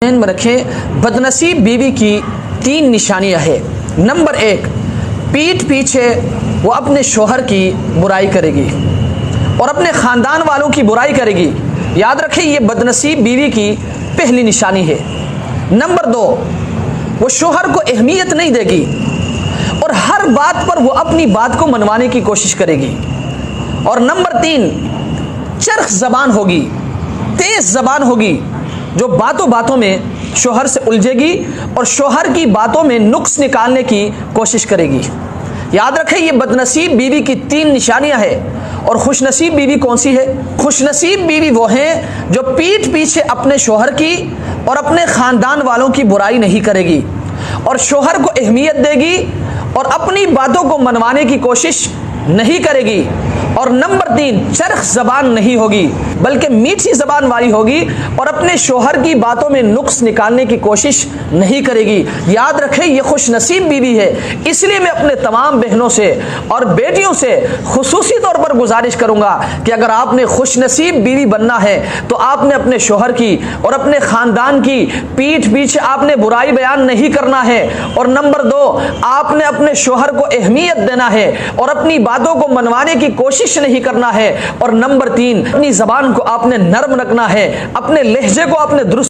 ذہن میں رکھیں، بدنصیب بیوی کی 3 نشانیاں ہیں۔ نمبر 1، پیٹھ پیچھے وہ اپنے شوہر کی برائی کرے گی اور اپنے خاندان والوں کی برائی کرے گی۔ یاد رکھیں، یہ بدنصیب بیوی کی پہلی نشانی ہے۔ نمبر 2، وہ شوہر کو اہمیت نہیں دے گی اور ہر بات پر وہ اپنی بات کو منوانے کی کوشش کرے گی۔ اور نمبر 3، چرخ زبان ہوگی، تیز زبان ہوگی، جو باتوں باتوں میں شوہر سے الجھے گی اور شوہر کی باتوں میں نقص نکالنے کی کوشش کرے گی۔ یاد رکھیں، یہ بدنصیب بیوی کی 3 نشانیاں ہیں۔ اور خوش نصیب بیوی کون سی ہے؟ خوش نصیب بیوی وہ ہیں جو پیٹھ پیچھے اپنے شوہر کی اور اپنے خاندان والوں کی برائی نہیں کرے گی اور شوہر کو اہمیت دے گی اور اپنی باتوں کو منوانے کی کوشش نہیں کرے گی۔ اور نمبر 3، چرخ زبان نہیں ہوگی بلکہ میٹھی زبان والی ہوگی اور اپنے شوہر کی باتوں میں نقص نکالنے کی کوشش نہیں کرے گی۔ یاد رکھیں، یہ خوش نصیب بیوی ہے۔ اس لیے میں اپنے تمام بہنوں سے اور بیٹیوں سے خصوصی طور پر گزارش کروں گا کہ اگر آپ نے خوش نصیب بیوی بننا ہے تو آپ نے اپنے شوہر کی اور اپنے خاندان کی پیٹھ پیچھے آپ نے برائی بیان نہیں کرنا ہے۔ اور نمبر 2، آپ نے اپنے شوہر کو اہمیت دینا ہے اور اپنی باتوں کو منوانے کی کوشش نہیں کرنا ہے۔ اور نمبر 3، اپنی زبان کو آپ نے نرم رکھنا ہے، اپنے لہجے کو آپ نے درست